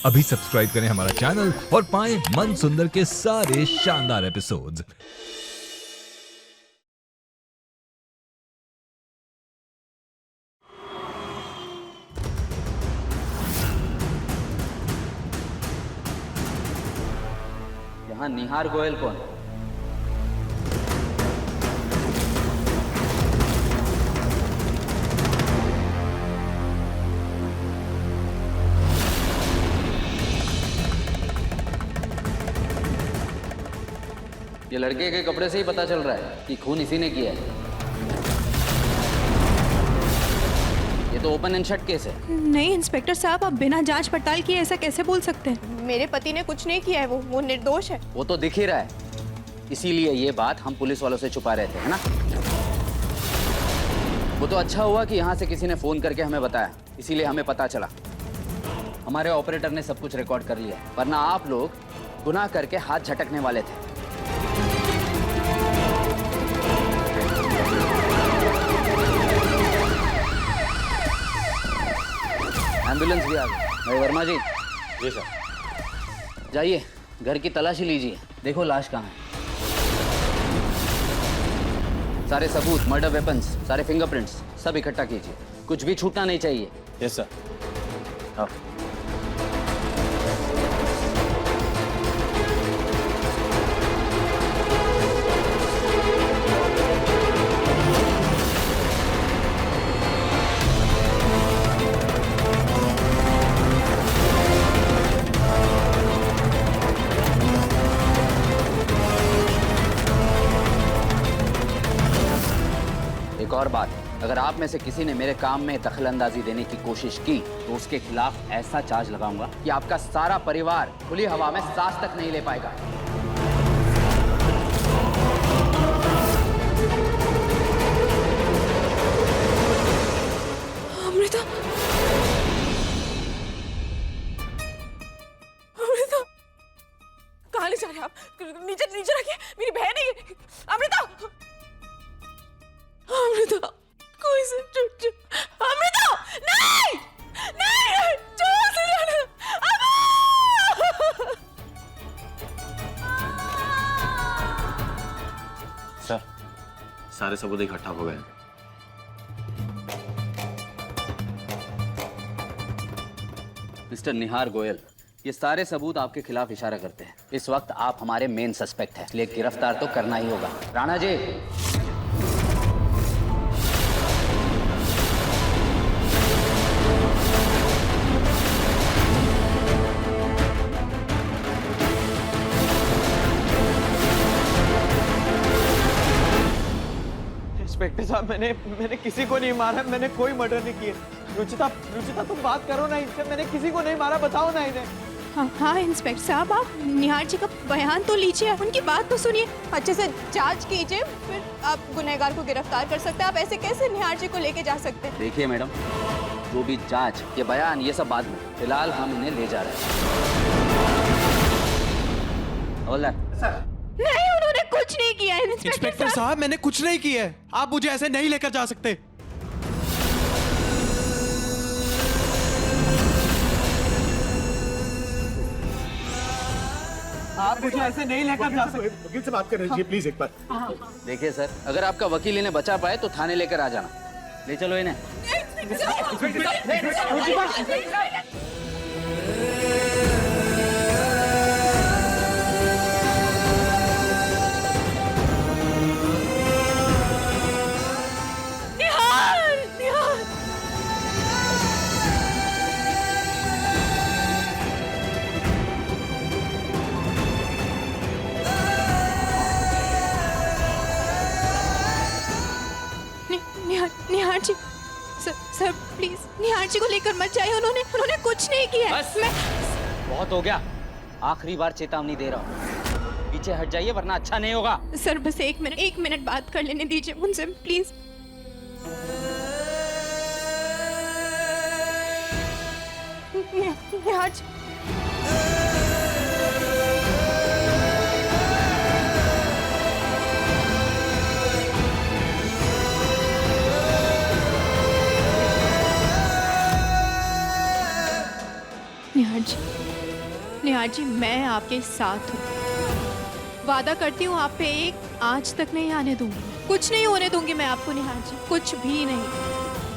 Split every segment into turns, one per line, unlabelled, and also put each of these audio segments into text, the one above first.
अभी सब्सक्राइब करें हमारा चैनल और पाएं मन सुंदर के सारे शानदार एपिसोड्स।
यहाँ निहार गोयल कौन? ये लड़के के कपड़े से ही पता चल रहा है कि खून इसी ने किया है। ये तो ओपन एंड शट केस है।
नहीं इंस्पेक्टर साहब, आप बिना जांच पड़ताल किए ऐसा कैसे बोल सकते हैं?
मेरे पति ने कुछ नहीं किया है, वो निर्दोष है।
वो तो दिख ही रहा है, इसीलिए ये बात हम पुलिस वालों से छुपा रहे थे, है ना? वो तो अच्छा हुआ कि यहाँ से किसी ने फोन करके हमें बताया, इसीलिए हमें पता चला। हमारे ऑपरेटर ने सब कुछ रिकॉर्ड कर लिया, वरना आप लोग गुनाह करके हाथ झटकने वाले थे। एम्बुलेंस भी आ गई। भाई वर्मा जी।
जी सर।
जाइए घर की तलाशी लीजिए, देखो लाश कहाँ है। सारे सबूत, मर्डर वेपन्स, सारे फिंगरप्रिंट्स सब इकट्ठा कीजिए, कुछ भी छूटना नहीं चाहिए।
Yes sir. हाँ।
एक और बात, अगर आप में से किसी ने मेरे काम में दखलंदाजी देने की कोशिश की तो उसके खिलाफ ऐसा चार्ज लगाऊंगा कि आपका सारा परिवार खुली हवा में सांस तक नहीं ले पाएगा।
अमृता, अमृता,
कहाँ ले जा रहे हैं आप? नीचे नीचे रखिए, मेरी बहन है ये। अमृता,
अमृता, कोई से अमृता, नहीं, नहीं, जोर से जाना।
सर, सारे सबूत इकट्ठा हो गए।
मिस्टर निहार गोयल, ये सारे सबूत आपके खिलाफ इशारा करते हैं। इस वक्त आप हमारे मेन सस्पेक्ट हैं, इसलिए गिरफ्तार तो करना ही होगा। राणा जी।
इंस्पेक्टर साहब, मैंने किसी को नहीं मारा, मैंने कोई मर्डर नहीं किया। रुचिता तुम बात करो ना इनसे, मैंने किसी को नहीं मारा, बताओ ना इन्हें।
हाँ इंस्पेक्टर साहब, आप निहार जी का बयान तो लीजिए, उनकी बात तो सुनिए।
अच्छे से जांच कीजिए, फिर आप गुनहगार को गिरफ्तार कर सकते हैं। आप ऐसे कैसे निहार जी को लेके जा सकते हैं?
देखिए मैडम, जो भी जांच, ये बयान, ये सब बाद में, फिलहाल हम इन्हें ले जा रहे हैं।
सर।
नहीं, उन्होंने कुछ नहीं किया है
इंस्पेक्टर साहब, मैंने कुछ नहीं किया है। आप मुझे ऐसे नहीं लेकर जा सकते। आप मुझे ऐसे नहीं लेकर जा सकते।
वकील से बात कर रही है, प्लीज एक बार।
देखिए सर, अगर आपका वकील इन्हें बचा पाए तो थाने लेकर आ जाना। ले चलो इन्हें।
निहार जी, सर प्लीज निहार जी को लेकर मत जाइए, उन्होंने कुछ नहीं किया।
बस बहुत हो गया, आखिरी बार चेतावनी दे रहा हूँ, पीछे हट जाइए वरना अच्छा नहीं होगा।
सर बस एक मिनट बात कर लेने दीजिए उनसे प्लीज।
निहार जी,
निहार जी मैं आपके साथ हूँ। वादा करती हूँ आप पे एक आंच तक नहीं आने दूंगी, कुछ नहीं होने दूंगी मैं आपको निहार जी, कुछ भी नहीं।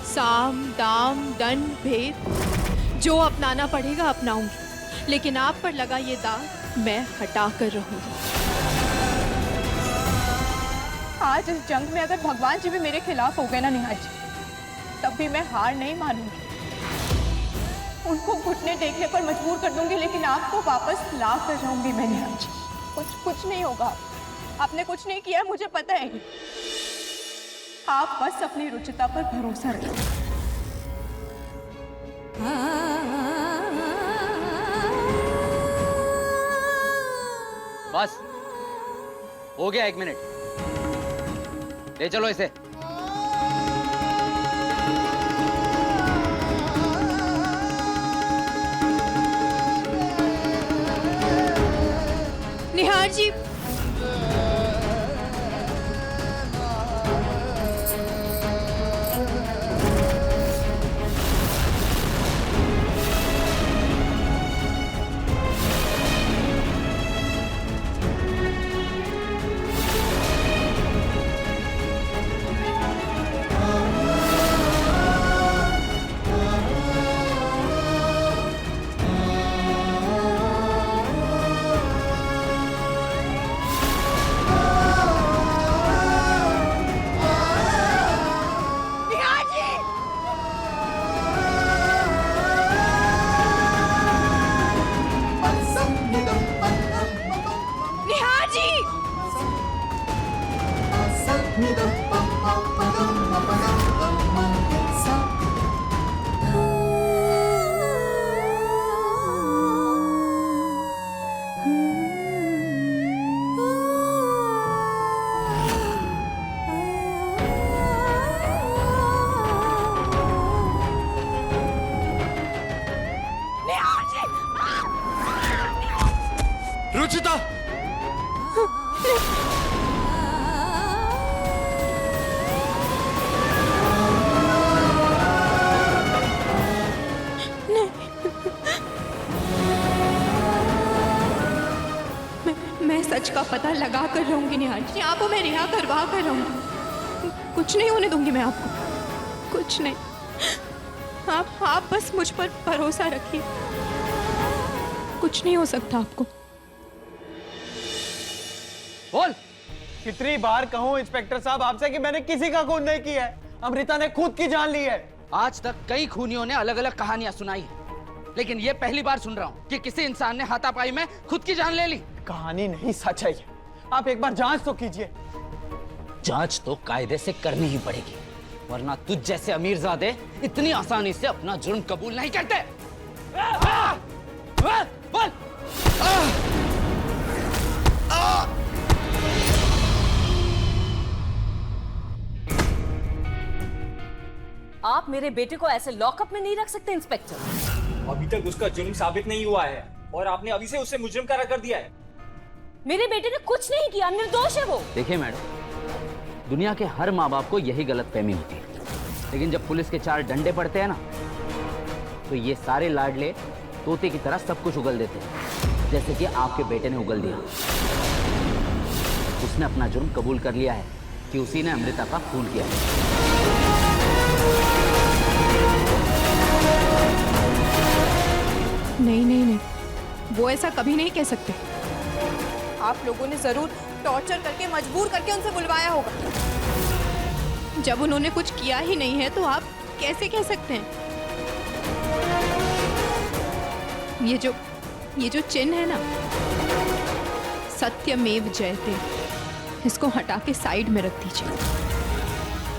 साम दाम दंड भेद जो अपनाना पड़ेगा अपनाऊंगी, लेकिन आप पर लगा ये दाग मैं हटा कर रहूंगी।
आज इस जंग में अगर भगवान जी भी मेरे खिलाफ हो गए ना निहार जी, तब भी मैं हार नहीं मानूंगी। उनको घुटने टेकने पर मजबूर कर दूंगी, लेकिन आपको वापस ला कर जाऊंगी मैं निहार जी। कुछ नहीं होगा। आपने कुछ नहीं किया, मुझे पता है। आप बस अपनी रुचिता पर भरोसा रखें।
बस हो गया, 1 मिनट। ले चलो इसे।
निहार जी
रुचिता!
मैं सच का पता लगा कर रहूंगी निहार जी, आपको मैं रिहा करवा कर रहूंगी। कुछ नहीं होने दूंगी मैं आपको, कुछ नहीं। आप बस मुझ पर भरोसा रखिए, कुछ नहीं हो सकता आपको।
बोल।
कितनी बार कहूं इंस्पेक्टर साहब आपसे कि मैंने किसी का खून नहीं किया है। अमृता ने खुद की जान ली है।
आज तक कई खूनियों ने अलग अलग कहानियां सुनाई है, लेकिन ये पहली बार सुन रहा हूं कि किसी इंसान ने हाथापाई में खुद की जान ले ली।
कहानी नहीं, सच है ये। आप एक बार जांच तो कीजिए।
जांच तो कायदे से करनी ही पड़ेगी, वरना तुझ जैसे अमीरजादे इतनी आसानी से अपना जुर्म कबूल नहीं करते। बोल।
आप मेरे बेटे को ऐसे लॉकअप में नहीं रख सकते इंस्पेक्टर।
अभी तक उसका जुर्म साबित नहीं हुआ है और आपने अभी से उसे मुजरिम करार कर दिया है।
मेरे बेटे ने कुछ नहीं किया, निर्दोष है वो।
देखिए मैडम, दुनिया के हर माँ बाप को यही गलतफहमी होती है, लेकिन जब पुलिस के 4 डंडे पड़ते हैं ना, तो ये सारे लाडले तोते की तरह सब कुछ उगल देते हैं, जैसे कि आपके बेटे ने उगल दिया। उसने अपना जुर्म कबूल कर लिया है कि उसी ने अमृता का खून किया है।
नहीं, वो ऐसा कभी नहीं कह सकते।
आप लोगों ने जरूर टॉर्चर करके मजबूर करके उनसे बुलवाया होगा।
जब उन्होंने कुछ किया ही नहीं है तो आप कैसे कह सकते हैं? ये जो चिन्ह है ना, सत्यमेव जयते, इसको हटा के साइड में रख दीजिए।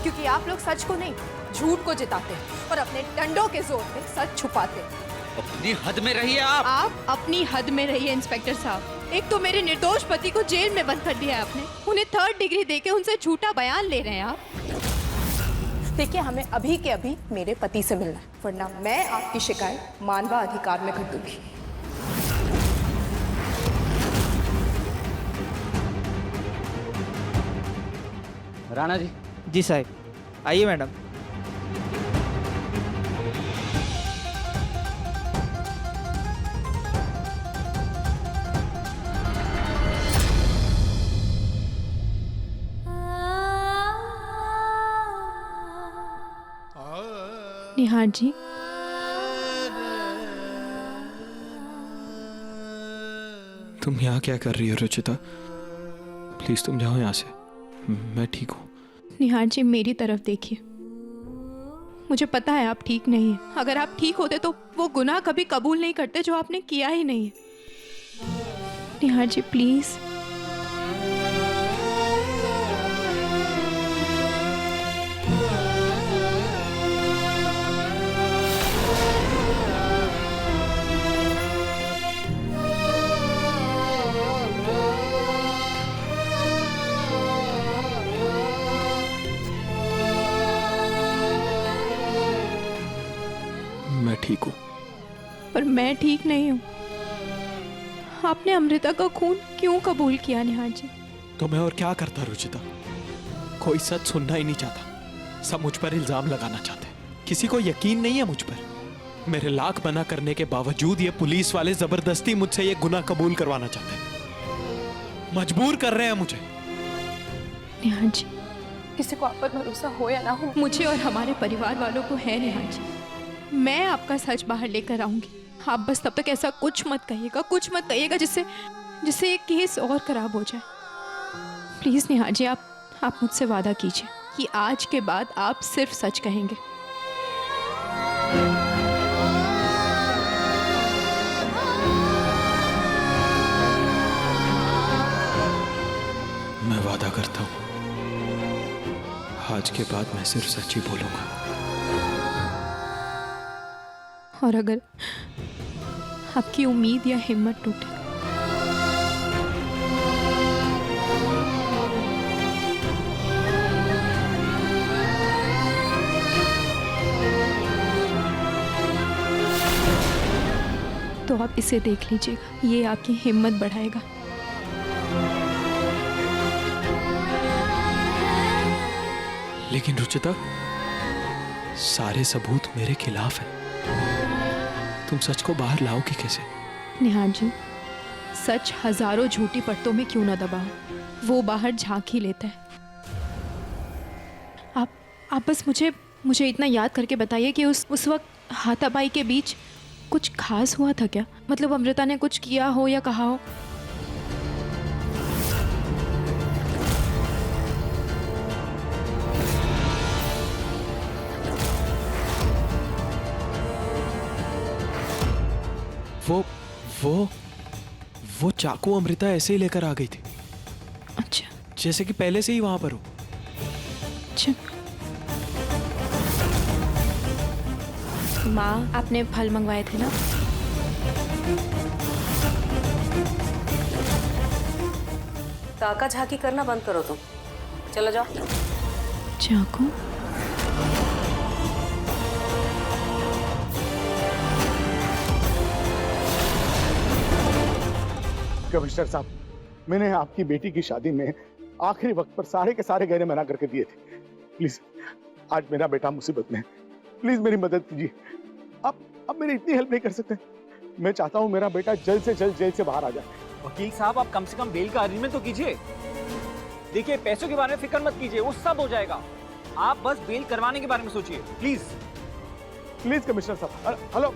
क्योंकि आप लोग सच को नहीं, झूठ को जिताते हैं और अपने डंडों के जोर पे सच छुपाते हैं।
अपनी हद में रहिए आप
अपनी हद में रहिए इंस्पेक्टर साहब। एक तो मेरे निर्दोष पति को जेल में बंद कर दिया है आपने, उन्हें 3rd डिग्री देके उनसे झूठा बयान ले रहे हैं आप।
देखिए, हमें अभी के अभी मेरे पति से मिलना है, वरना मैं आपकी शिकायत मानवाधिकार में कर दूंगी।
राणा जी।
जी साहब, आइए मैडम।
निहार जी,
तुम यहाँ क्या कर रही हो रुचिता? प्लीज तुम जाओ यहाँ से, मैं ठीक हूँ।
निहार जी मेरी तरफ देखिए, मुझे पता है आप ठीक नहीं है। अगर आप ठीक होते तो वो गुनाह कभी कबूल नहीं करते जो आपने किया ही नहीं है। निहार जी प्लीज।
मैं ठीक हूँ।
पर मैं ठीक नहीं हूँ। आपने अमृता का खून क्यों कबूल किया निहार जी?
तो मैं और क्या करता रुचिता? कोई सच सुनना ही नहीं चाहता, सब मुझ पर इल्जाम लगाना चाहते हैं। किसी को यकीन नहीं है मुझ पर। मेरे लाख मना करने के बावजूद ये पुलिस वाले जबरदस्ती मुझसे ये गुनाह कबूल करवाना चाहते हैं, मजबूर कर रहे हैं मुझे।
निहार जी,
किसी को आप पर भरोसा हो या ना हो,
मुझे और हमारे परिवार वालों को है निहार जी। मैं आपका सच बाहर लेकर आऊंगी। आप बस तब तक ऐसा कुछ मत कहिएगा जिससे ये केस और खराब हो जाए। प्लीज निहार जी, आप मुझसे वादा कीजिए कि आज के बाद आप सिर्फ सच कहेंगे।
मैं वादा करता हूँ, आज के बाद मैं सिर्फ सच ही बोलूंगा।
और अगर आपकी उम्मीद या हिम्मत टूटे तो आप इसे देख लीजिएगा, ये आपकी हिम्मत बढ़ाएगा।
लेकिन रुचिता, सारे सबूत मेरे खिलाफ हैं। तुम सच को बाहर लाओगी कैसे?
निहार जी, सच हजारों झूठी परतों में क्यों ना दबाओ, वो बाहर झांक ही लेता है। आप बस मुझे इतना याद करके बताइए कि उस वक्त हाथापाई के बीच कुछ खास हुआ था क्या? मतलब अमृता ने कुछ किया हो या कहा हो?
वो चाकू अमृता ऐसे ही लेकर आ गई थी।
अच्छा,
जैसे कि पहले से ही वहां पर हो।
अच्छा। माँ, आपने फल मंगवाए थे ना?
ताका झाकी करना बंद करो तुम, चलो जाओ।
चाकू?
कमिश्नर साहब, मैंने आपकी बेटी की शादी में आखिरी वक्त पर सारे के सारे गहने मना करके दिए थे। प्लीज, आज मेरा बेटा मुसीबत में है, प्लीज मेरी मदद कीजिए। अब मेरी इतनी हेल्प नहीं कर सकते? मैं चाहता हूँ मेरा बेटा जल्द से जल्द जेल से बाहर आ जाए।
वकील साहब, आप कम से कम बेल का अरेंजमेंट तो कीजिए। देखिए, पैसों के बारे में फिक्र मत कीजिए, वो सब हो जाएगा। आप बस बेल करवाने के बारे में सोचिए, प्लीज।
प्लीज कमिश्नर साहब। हेलो,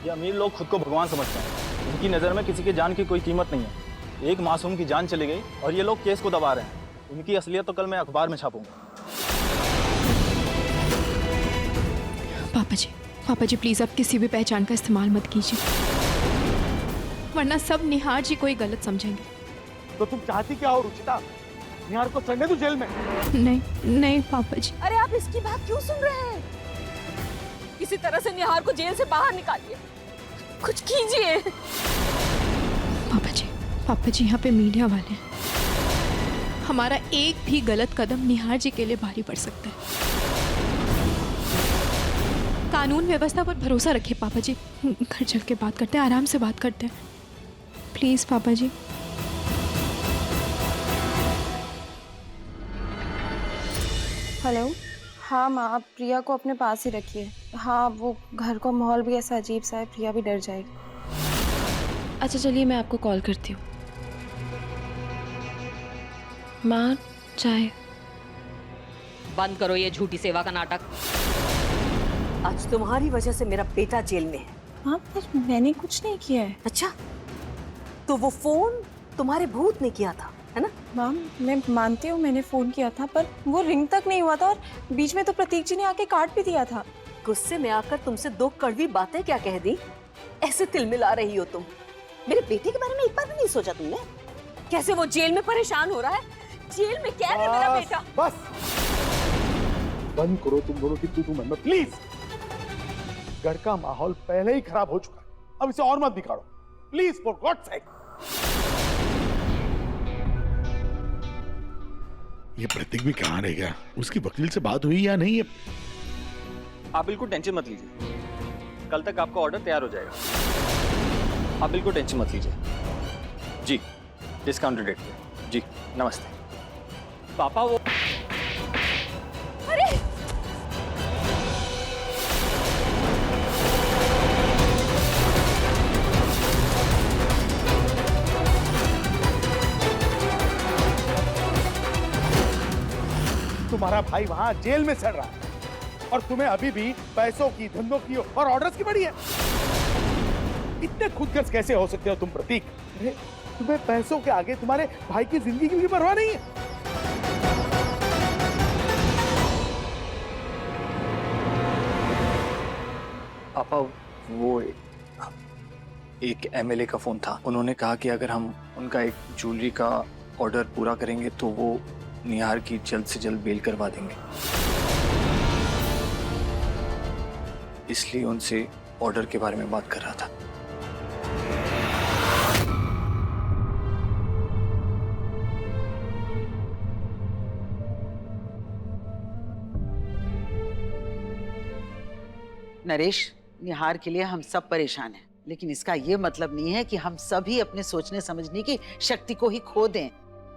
ये अमीर लोग खुद को भगवान समझते हैं। इनकी नज़र में किसी के जान की कोई कीमत नहीं है। एक मासूम की जान चली गई और ये लोग केस को दबा रहे हैं। इनकी असलियत तो कल मैं अखबार में छापूंगा।
पापा जी प्लीज, आप किसी भी पहचान का इस्तेमाल मत कीजिए, वरना सब निहार जी को ही गलत समझेंगे।
तो तुम चाहती क्या हो रुचिता? निहार को सड़ने दो जेल में?
नहीं पापा जी।
अरे आप इसकी बात क्यों सुन रहे हैं? किसी तरह से निहार को जेल से बाहर निकालिए, कुछ कीजिए।
पापा जी यहाँ पे मीडिया वाले हैं, हमारा एक भी गलत कदम निहार जी के लिए भारी पड़ सकता है। कानून व्यवस्था पर भरोसा रखिए पापा जी। घर चल के बात करते हैं, आराम से बात करते हैं, प्लीज पापा जी।
हेलो। हाँ माँ, आप प्रिया को अपने पास ही रखिए। हाँ, वो घर का माहौल भी ऐसा अजीब सा है, प्रिया भी डर जाएगी।
अच्छा चलिए, मैं आपको कॉल करती हूँ।
माँ चाय।
बंद करो ये झूठी सेवा का नाटक। आज तुम्हारी वजह से मेरा बेटा जेल में है।
माँ पर मैंने कुछ नहीं किया है।
अच्छा, तो वो फोन तुम्हारे भूत ने किया था, है ना?
माम, मैं मानती हूँ मैंने फोन किया था, पर वो रिंग तक नहीं हुआ था और बीच में तो प्रतीक जी ने आके काट भी दिया था।
गुस्से में आकर तुमसे 2 कड़वी बातें क्या कह दी? ऐसे तिलमिला रही हो तुम। मेरे बेटे के बारे में एक बार भी नहीं सोचा तुमने? कैसे वो जेल में परेशान हो रहा है? जेल में कैद है मेरा बेटा।
बस बंद करो तुम दोनों की तू मैं प्लीज। घर का माहौल पहले ही खराब हो चुका है, अब इसे और मत बिगाड़ो प्लीज, फॉर गॉड सेक।
ये प्रतीक भी कहाँ रह गया? उसकी वकील से बात हुई या नहीं?
आप बिल्कुल टेंशन मत लीजिए, कल तक आपका ऑर्डर तैयार हो जाएगा। आप बिल्कुल टेंशन मत लीजिए जी। डिस्काउंटेड रेट पे जी। नमस्ते
पापा। वो
अरे
तुम्हारा भाई वहां जेल में सड़ रहा है और तुम्हें अभी भी पैसों की, धंधों की और ऑर्डर्स की पड़ी है। इतने खुदगर्ज कैसे हो सकते हो तुम प्रतीक? अरे तुम्हें पैसों के आगे तुम्हारे भाई की जिंदगी की भी परवाह नहीं है।
पापा वो एक एमएलए का फोन था। उन्होंने कहा कि अगर हम उनका एक ज्वेलरी का ऑर्डर पूरा करेंगे तो वो निहार की जल्द से जल्द बेल करवा देंगे। इसलिए उनसे ऑर्डर के बारे में बात कर रहा था।
नरेश, निहार के लिए हम सब परेशान हैं, लेकिन इसका ये मतलब नहीं है कि हम सभी अपने सोचने समझने की शक्ति को ही खो दें।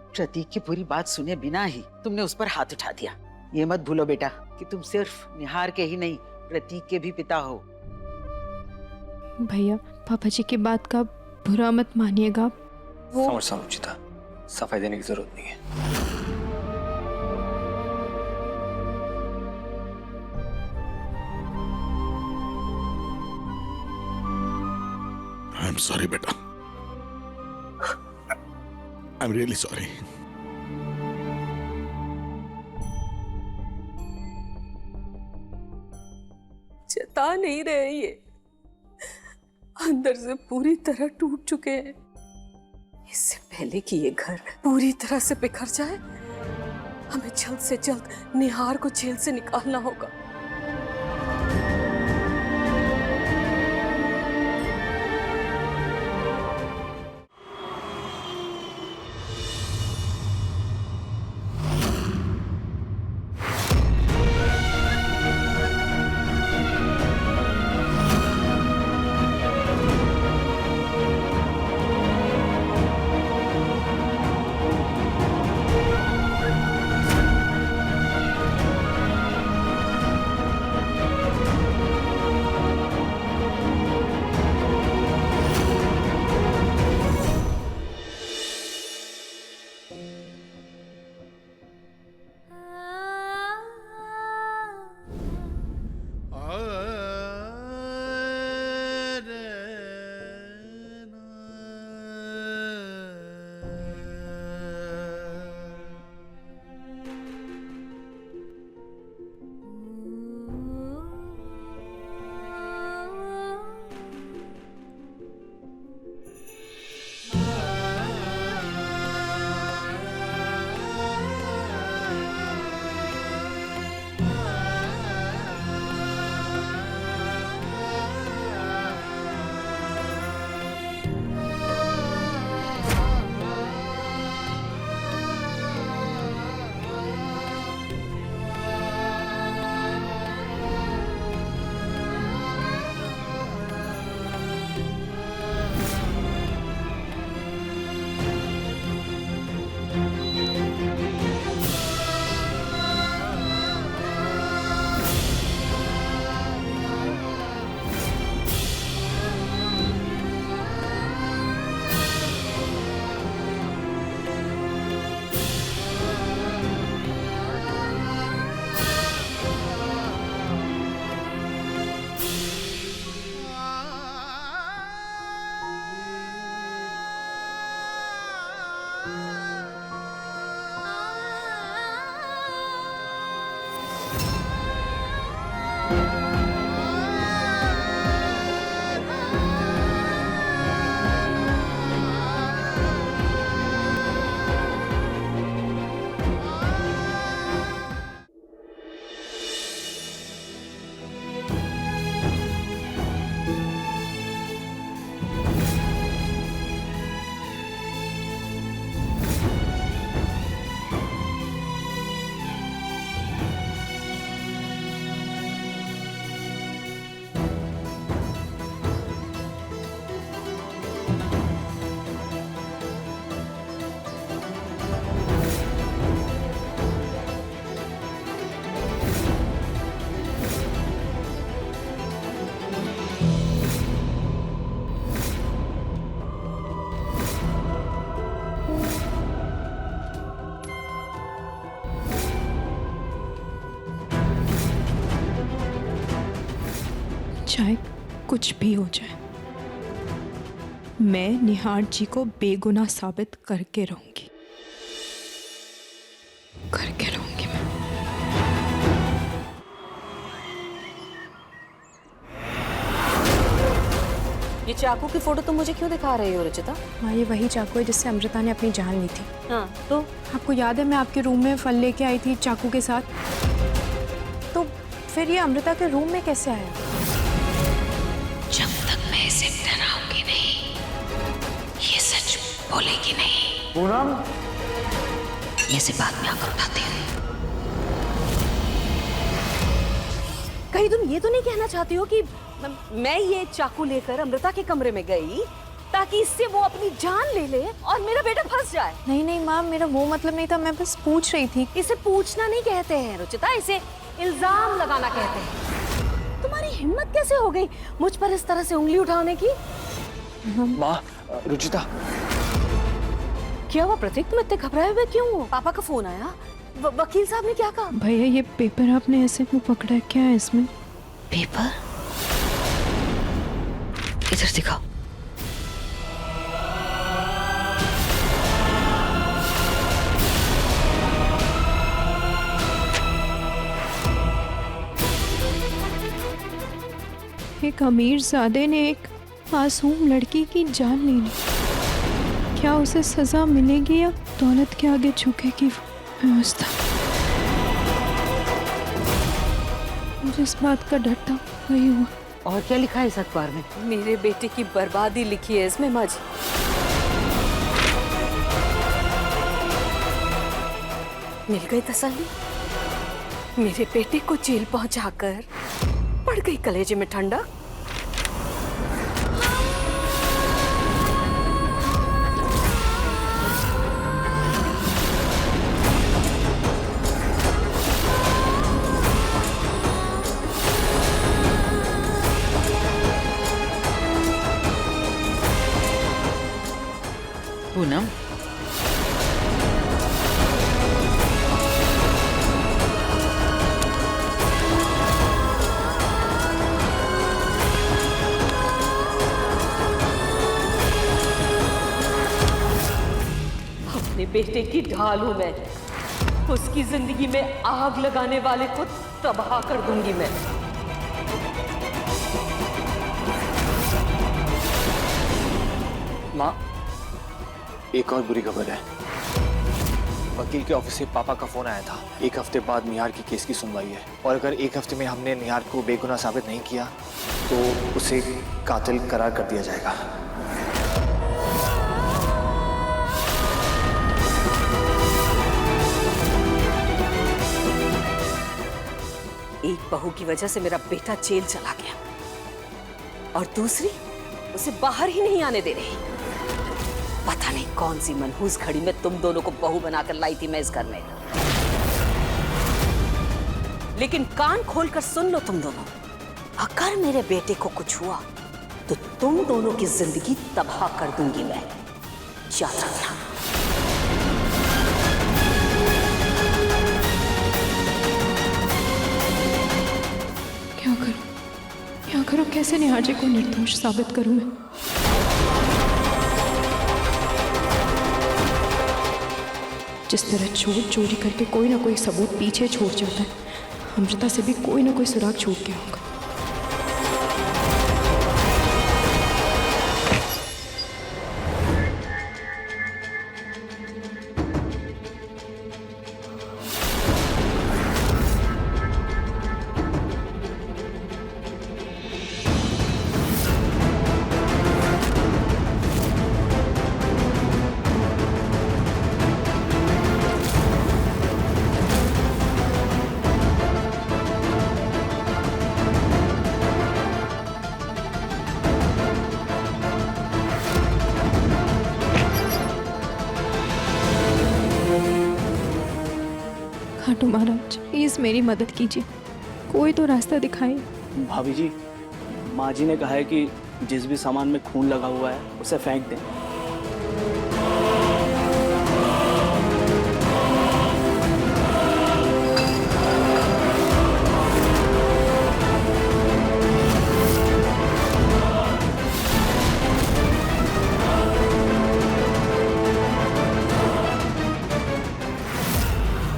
प्रतीक की पूरी बात सुने बिना ही तुमने उस पर हाथ उठा दिया। ये मत भूलो बेटा कि तुम सिर्फ निहार के ही नहीं, प्रतीक के भी पिता हो।
भैया, पापा जी की बात का बुरा मत मानिएगा।
समझता हूं रुचिता, सफाई देने की जरूरत नहीं है।
आई एम सॉरी बेटा, आई एम रियली सॉरी।
जता नहीं रहे ये, अंदर से पूरी तरह टूट चुके हैं। इससे पहले कि ये घर पूरी तरह से बिखर जाए, हमें जल्द से जल्द निहार को जेल से निकालना होगा।
चाहे कुछ भी हो जाए, मैं निहार जी को बेगुनाह साबित करके रहूंगी, करके रहूंगी मैं।
ये चाकू की फोटो तुम मुझे क्यों दिखा रही हो रुचिता?
माँ, ये वही चाकू है जिससे अमृता ने अपनी जान ली थी।
हाँ तो
आपको याद है मैं आपके रूम में फल लेके आई थी चाकू के साथ? तो फिर ये अमृता के रूम में कैसे आया?
जब तक मैं इसे डराऊंगी नहीं, ये सच बोलेगी नहीं।
पूनम,
ये से बाद में आकर बताती हूँ। कहीं तुम ये तो नहीं कहना चाहती हो कि मैं ये चाकू लेकर अमृता के कमरे में गई ताकि इससे वो अपनी जान ले ले और मेरा बेटा फंस जाए?
नहीं नहीं माँ, मेरा वो मतलब नहीं था, मैं बस पूछ रही थी।
इसे पूछना नहीं कहते हैं रुचिता, इसे इल्जाम लगाना कहते हैं। तुम्हारी हिम्मत कैसे हो गई मुझ पर इस तरह से उंगली उठाने की?
माँ, रुचिता।
क्या हुआ प्रतीक, तुम इतने घबराए हुए क्यों हो? पापा का फोन आया, वकील साहब ने क्या कहा?
भैया ये पेपर आपने ऐसे क्यों पकड़ा है, क्या है इसमें?
पेपर इधर दिखाओ।
एक अमीरजादे ने एक मासूम लड़की की जान ले ली, क्या उसे सजा मिलेगी या दौलत के आगे झुकेगी व्यवस्था? मुझे इस बात का डर था, वही हुआ।
और क्या लिखा है इस अखबार में?
मेरे बेटे की बर्बादी लिखी है इसमें माँ जी। मिल गई तसल्ली, मेरे बेटे को जेल पहुंचाकर पड़ गई कलेजे में ठंडक।
पूनम,
अपने बेटे की ढाल हूं मैं, उसकी जिंदगी में आग लगाने वाले को तबाह कर दूंगी मैं।
माँ, एक और बुरी खबर है। वकील के ऑफिस से पापा का फोन आया था। 1 हफ्ते बाद निहार की केस की सुनवाई है और अगर 1 हफ्ते में हमने निहार को बेगुनाह साबित नहीं किया तो उसे कातिल करार कर दिया जाएगा।
एक बहू की वजह से मेरा बेटा जेल चला गया और दूसरी उसे बाहर ही नहीं आने दे रही। पता नहीं कौन सी मनहूस घड़ी में तुम दोनों को बहू बनाकर लाई थी मैं इस घर में। लेकिन कान खोलकर सुन लो तुम दोनों, अगर मेरे बेटे को कुछ हुआ तो तुम दोनों की जिंदगी तबाह कर दूंगी मैं, याद रखना।
क्या करूं, क्या करूं, कैसे निहार जी को निर्दोष साबित करूं मैं? जिस तरह चोर चोरी करके कोई ना कोई सबूत पीछे छोड़ जाता है,
अमृता से भी कोई ना कोई सुराग छूट गया होगा। खाटू महाराज, प्लीज मेरी मदद कीजिए, कोई तो रास्ता दिखाइए।
भाभी जी, माँ जी ने कहा है कि जिस भी सामान में खून लगा हुआ है उसे फेंक दें।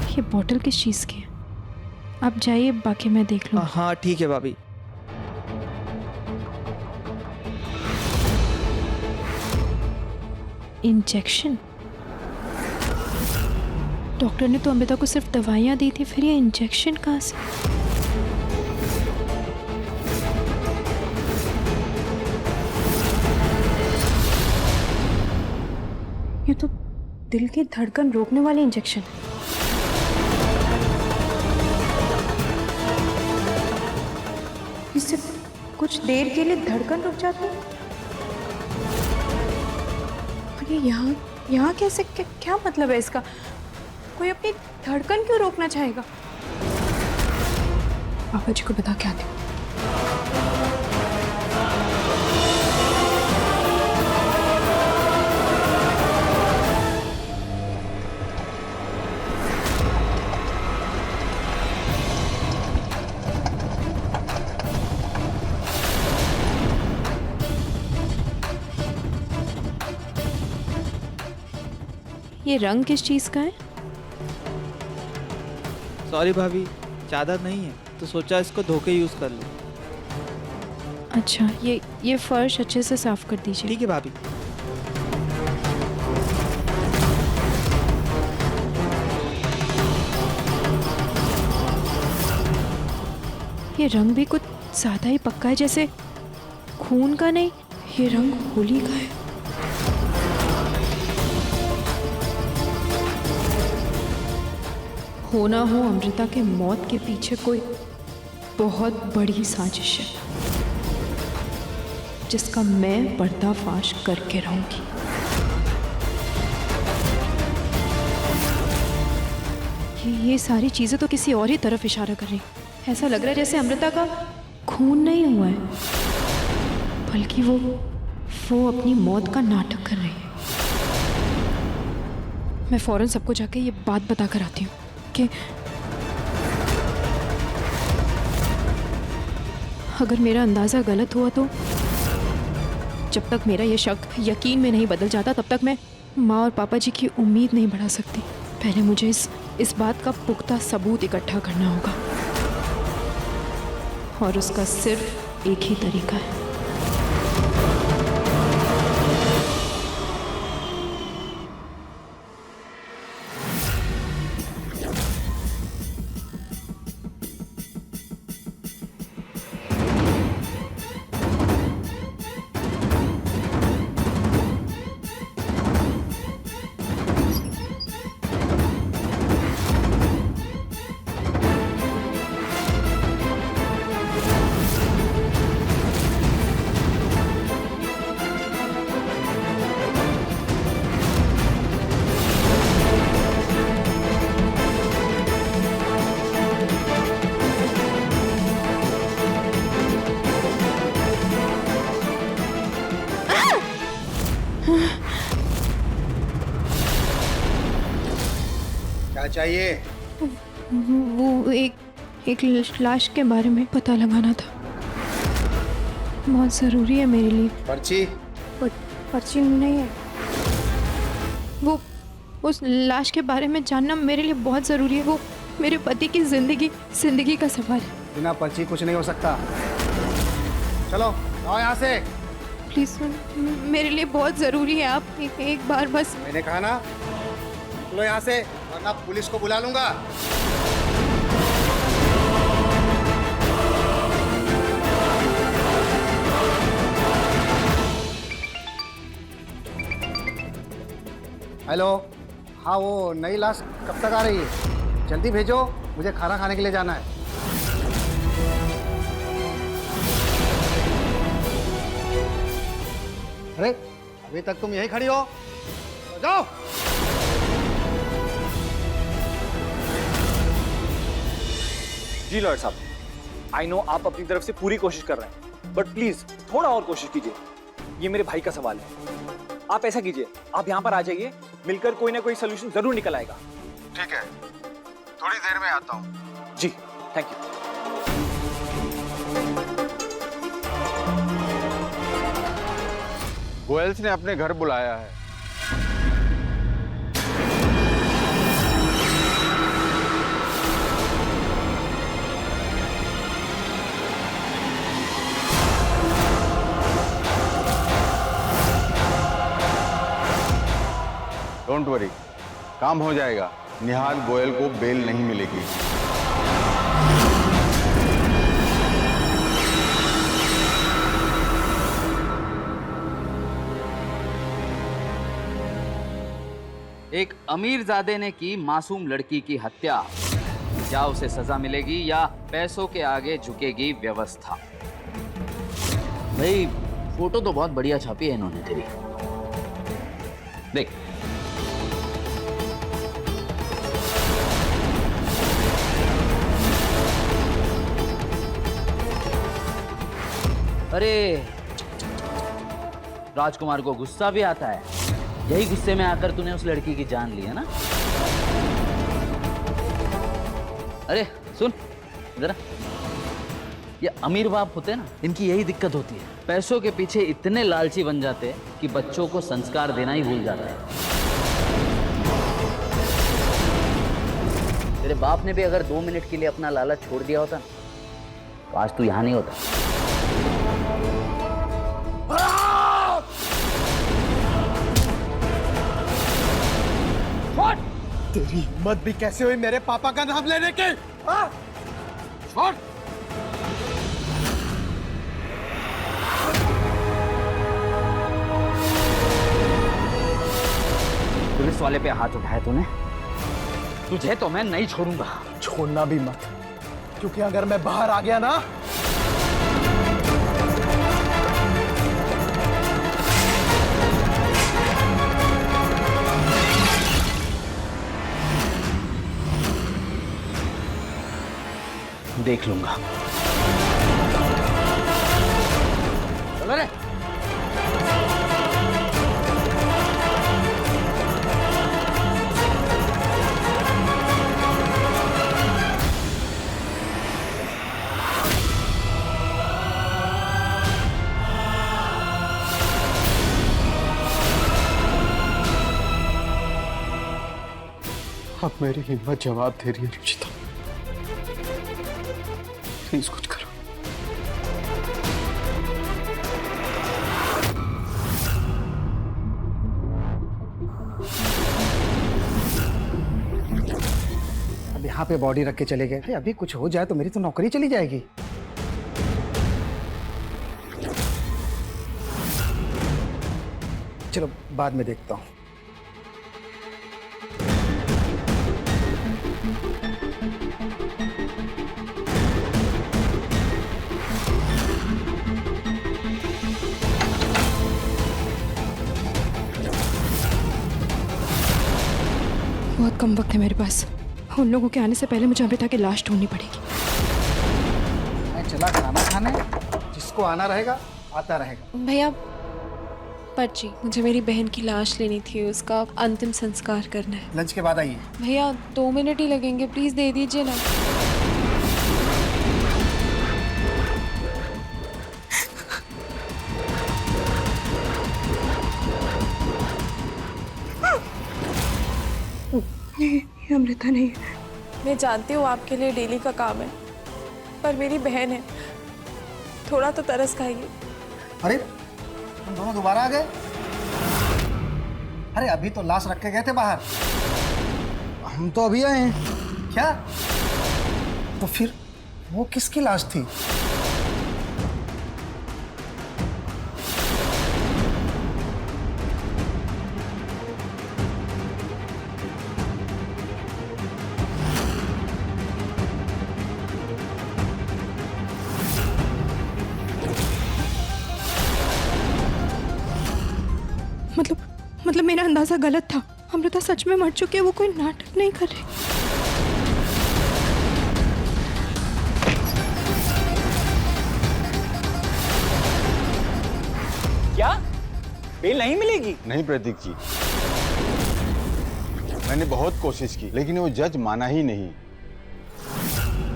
ये बॉटल किस चीज की है? आप जाइए, बाकी मैं देख लूँ।
हाँ ठीक है भाभी।
इंजेक्शन? डॉक्टर ने तो अमृता को सिर्फ दवाइयाँ दी थी, फिर ये इंजेक्शन कहाँ से? ये तो दिल की धड़कन रोकने वाले इंजेक्शन है। इससे कुछ देर के लिए धड़कन रुक जाती है। और ये यहाँ कैसे, क्या मतलब है इसका? कोई अपनी धड़कन क्यों रोकना चाहेगा? पापा जी को बता के आती हूँ। ये रंग किस चीज का है?
सॉरी भाभी, चादर नहीं है तो सोचा इसको धो के यूज कर लो।
अच्छा, ये फर्श अच्छे से साफ कर दीजिए।
ठीक है भाभी।
ये रंग भी कुछ ज्यादा ही पक्का है, जैसे खून का नहीं, ये रंग होली का है। हो ना हो अमृता के मौत के पीछे कोई बहुत बड़ी साजिश है, जिसका मैं पर्दाफाश करके रहूंगी। ये सारी चीजें तो किसी और ही तरफ इशारा कर रही। ऐसा लग रहा है जैसे अमृता का खून नहीं हुआ है, बल्कि वो अपनी मौत का नाटक कर रही है। मैं फौरन सबको जाके ये बात बता कर आती हूँ कि अगर मेरा अंदाजा गलत हुआ तो जब तक मेरा ये शक यकीन में नहीं बदल जाता, तब तक मैं माँ और पापा जी की उम्मीद नहीं बढ़ा सकती। पहले मुझे इस बात का पुख्ता सबूत इकट्ठा करना होगा, और उसका सिर्फ एक ही तरीका है।
क्या चाहिए?
वो एक लाश के बारे में पता लगाना था, बहुत ज़रूरी है मेरे लिए।
पर्ची?
पर्ची नहीं है। वो उस लाश के बारे में जानना मेरे लिए बहुत ज़रूरी है। मेरे पति की जिंदगी का सवाल है।
बिना पर्ची कुछ नहीं हो सकता। चलो आओ यहाँ से।
प्लीज मेरे लिए बहुत जरूरी है, आप एक बार बस।
मैंने कहा ना, निकलो यहाँ से वरना पुलिस को बुला लूंगा। हेलो, हाँ वो नई लाश कब तक आ रही है? जल्दी भेजो, मुझे खाना खाने के लिए जाना है। अरे अभी तक तुम यहीं खड़ी हो, तो जाओ।
जी लॉयर साहब, आई नो आप अपनी तरफ से पूरी कोशिश कर रहे हैं, बट प्लीज थोड़ा और कोशिश कीजिए। ये मेरे भाई का सवाल है। आप ऐसा कीजिए, आप यहाँ पर आ जाइए, मिलकर कोई ना कोई सोल्यूशन जरूर निकल आएगा।
ठीक है, थोड़ी देर में आता हूँ।
जी थैंक यू।
गोयल्स ने अपने घर बुलाया है। डोंट वरी, काम हो जाएगा। निहाल गोयल को बेल नहीं मिलेगी।
एक अमीरजादे ने की मासूम लड़की की हत्या, क्या उसे सजा मिलेगी या पैसों के आगे झुकेगी व्यवस्था? भाई फोटो तो बहुत बढ़िया छापी है इन्होंने तेरी, देख। अरे राजकुमार को गुस्सा भी आता है, यही गुस्से में आकर तूने उस लड़की की जान ली है ना? अरे सुन जरा, ये अमीर बाप होते हैं ना, इनकी यही दिक्कत होती है, पैसों के पीछे इतने लालची बन जाते हैं कि बच्चों को संस्कार देना ही भूल जाता है। तेरे बाप ने भी अगर 2 मिनट के लिए अपना लालच छोड़ दिया होता ना, तो आज तू यहां नहीं होता।
तेरी हिम्मत भी कैसे हुई मेरे पापा का नाम लेने की? छोड़।
पुलिस वाले पे हाथ उठाया तूने, तुझे तो मैं नहीं छोड़ूंगा।
छोड़ना भी मत, क्योंकि अगर मैं बाहर आ गया ना,
देख लूंगा। चलो रे।
अब मेरी हिम्मत जवाब दे रही है रुचिता। प्लीज कुछ करो। अब यहाँ पे बॉडी रख के चले गए, अभी कुछ हो जाए तो मेरी तो नौकरी चली जाएगी। चलो बाद में देखता हूँ।
बहुत कम वक्त है मेरे पास, उन लोगों के आने से पहले मुझे अमृता की लाश ढूंढनी पड़ेगी।
मैं चला खाना खाने, जिसको आना रहेगा आता रहेगा।
भैया पर्ची, मुझे मेरी बहन की लाश लेनी थी, उसका अंतिम संस्कार करना है।
लंच के बाद आइए।
भैया 2 मिनट ही लगेंगे, प्लीज दे दीजिए ना। ये अमृता नहीं है,
मैं जानती हूँ आपके लिए डेली का काम है, पर मेरी बहन है, थोड़ा तो तरस खाइए।
अरे तुम दोनों दोबारा आ गए? अरे अभी तो लाश रख के गए थे बाहर। हम तो अभी आए हैं। क्या? तो फिर वो किसकी लाश थी?
मतलब मेरा अंदाजा गलत था। अमृता सच में मर चुकी है, वो कोई नाटक नहीं कर रही।
क्या बेल नहीं मिलेगी?
नहीं प्रतीक जी, मैंने बहुत कोशिश की लेकिन वो जज माना ही नहीं।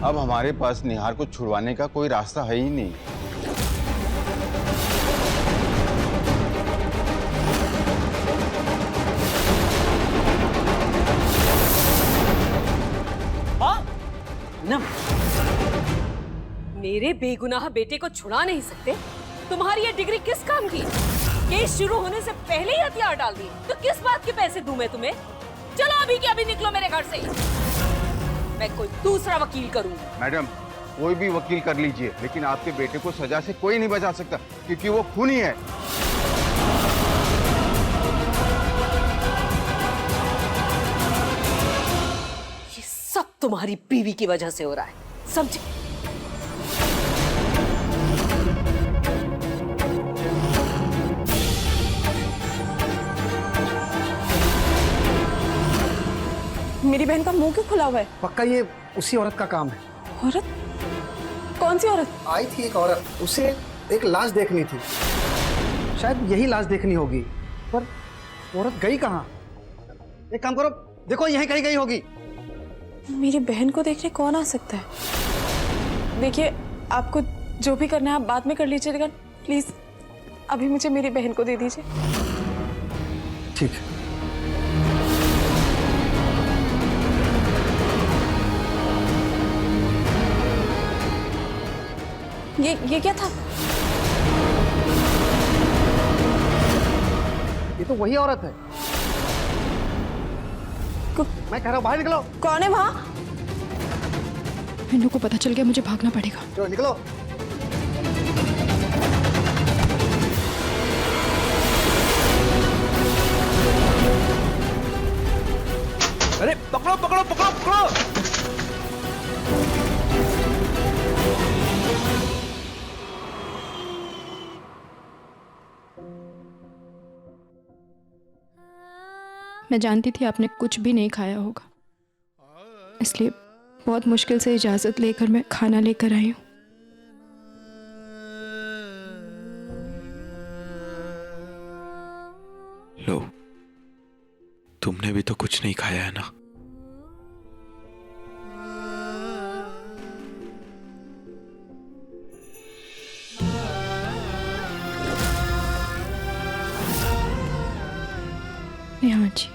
अब हमारे पास निहार को छुड़वाने का कोई रास्ता है ही नहीं।
मेरे बेगुनाह बेटे को छुड़ा नहीं सकते? तुम्हारी ये डिग्री किस काम की? केस शुरू होने से पहले ही हथियार डाल दी, तो किस बात के पैसे दूं मैं तुम्हें? चलो अभी के अभी निकलो मेरे घर से। मैं कोई दूसरा वकील करूंगी।
मैडम, कोई भी वकील कर लीजिए लेकिन आपके बेटे को सजा से कोई नहीं बचा सकता क्योंकि वो खूनी है।
ये सब तुम्हारी बीवी की वजह से हो रहा है, समझे? मेरी बहन का मुंह क्यों खुला हुआ है?
पक्का ये उसी औरत का काम है।
औरत? कौन सी औरत?
आई थी एक औरत, उसे एक लाश देखनी थी, शायद यही लाश देखनी होगी, पर औरत गई कहाँ? एक काम करो, देखो यहीं कहीं गई होगी।
मेरी बहन को देखने कौन आ सकता है? देखिए, आपको जो भी करना है आप बाद में कर लीजिएगा, प्लीज अभी मुझे मेरी बहन को दे दीजिए।
ठीक है।
ये क्या था?
ये तो वही औरत है। मैं कह रहा हूँ बाहर निकलो।
कौन है वहाँ?
इन लोगों को पता चल गया, मुझे भागना पड़ेगा।
चलो निकलो।
अरे पकड़ो पकड़ो पकड़ो पकड़ो!
मैं जानती थी आपने कुछ भी नहीं खाया होगा, इसलिए बहुत मुश्किल से इजाजत लेकर मैं खाना लेकर आई हूँ।
लो, तुमने भी तो कुछ नहीं खाया है ना?
नेहा जी,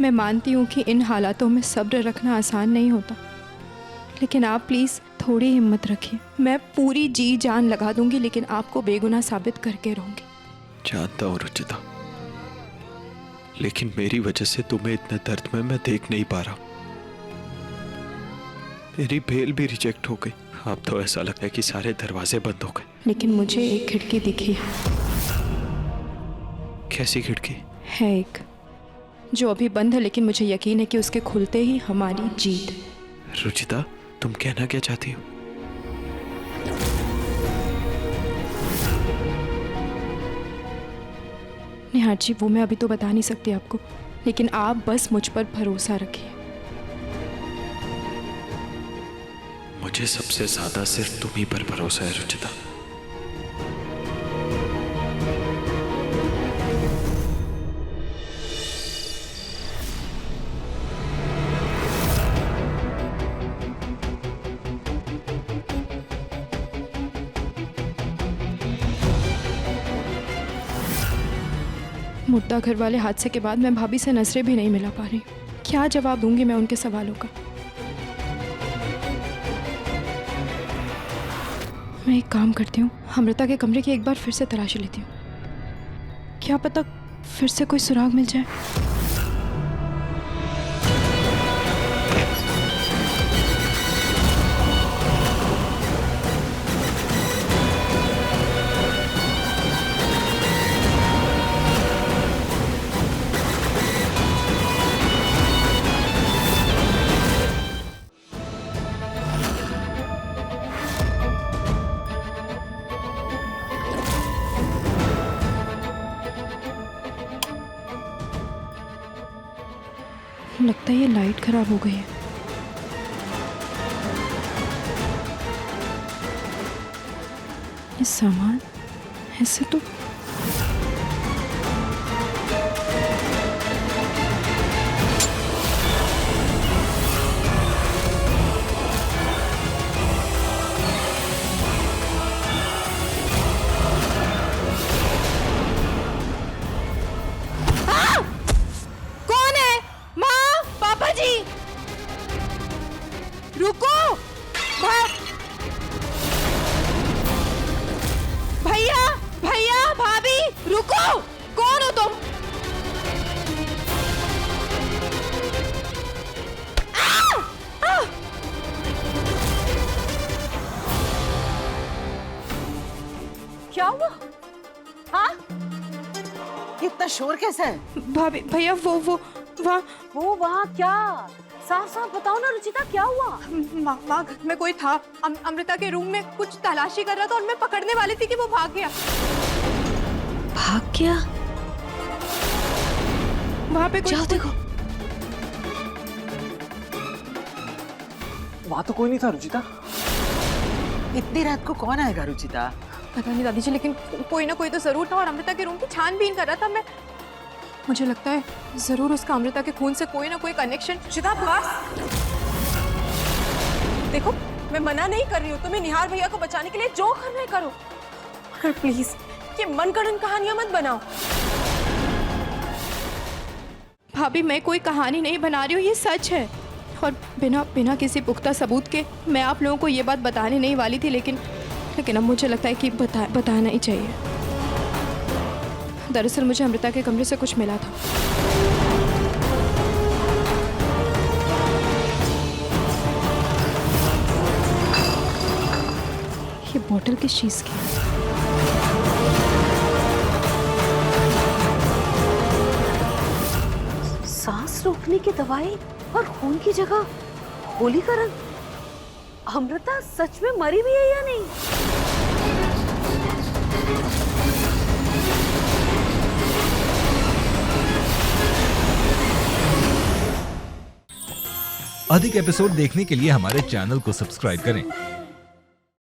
मैं मानती हूँ कि इन हालातों में सब्र रखना आसान नहीं होता, लेकिन आप प्लीज़ थोड़ी हिम्मत रखिए। मैं पूरी जी जान लगा दूंगी, लेकिन आपको बेगुनाह साबित करके रहूंगी।
जानता हूँ रुचिता, लेकिन मेरी वजह से तुम्हें इतने दर्द में मैं देख नहीं पा रहा। मेरी बेल भी रिजेक्ट हो गई। अब तो ऐसा लगता है कि सारे दरवाजे बंद हो गए।
लेकिन मुझे एक खिड़की दिखी है।
कैसी खिड़की?
है एक, जो अभी बंद है, लेकिन मुझे यकीन है कि उसके खुलते ही हमारी जीत।
रुचिता, तुम कहना क्या चाहती हो?
निहार जी, वो मैं अभी तो बता नहीं सकती आपको, लेकिन आप बस मुझ पर भरोसा रखिए।
मुझे सबसे ज्यादा सिर्फ तुम ही पर भरोसा है रुचिता।
मुर्दा घर वाले हादसे के बाद मैं भाभी से नजरें भी नहीं मिला पा रही। क्या जवाब दूंगी मैं उनके सवालों का? मैं एक काम करती हूँ, अमृता के कमरे की एक बार फिर से तलाशी लेती हूँ। क्या पता फिर से कोई सुराग मिल जाए। लगता है ये लाइट खराब हो गई है। ये सामान ऐसे तो
रुको! भैया, भैया, भाभी, रुको! कौन हो तुम?
क्या हुआ? हाँ? इतना शोर कैसा है?
भाभी, भैया, वो
वहाँ क्या? साफ साफ बताओ ना रुचिता, क्या हुआ?
माँ घर में कोई था। अमृता के रूम में कुछ तलाशी कर रहा था और मैं पकड़ने वाली थी कि वो भाग गया।
भाग गया?
वहाँ पे
जाओ देखो।
वहां तो कोई नहीं था रुचिता।
इतनी रात को कौन आएगा रुचिता?
पता नहीं दादी जी, लेकिन कोई ना कोई तो जरूर था और अमृता के रूम की छानबीन कर रहा था। मुझे लगता है जरूर उसका अमृता के खून से कोई ना कोई कनेक्शन।
रुचिता बस देखो, मैं मना नहीं कर रही हूँ तुम्हें निहार भैया को बचाने के लिए जो करना है करो, मगर प्लीज ये मनगढ़ंत कहानियां मत बनाओ।
भाभी, मैं कोई कहानी नहीं बना रही हूँ, ये सच है। और बिना किसी पुख्ता सबूत के मैं आप लोगों को ये बात बताने नहीं वाली थी, लेकिन अब मुझे लगता है कि बताना ही चाहिए। दरअसल मुझे अमृता के कमरे से कुछ मिला था। ये बोतल किस चीज की है?
सांस रोकने की दवाई और खून की जगह होली का रंग। अमृता सच में मरी भी है या नहीं?
अधिक एपिसोड देखने के लिए हमारे चैनल को सब्सक्राइब करें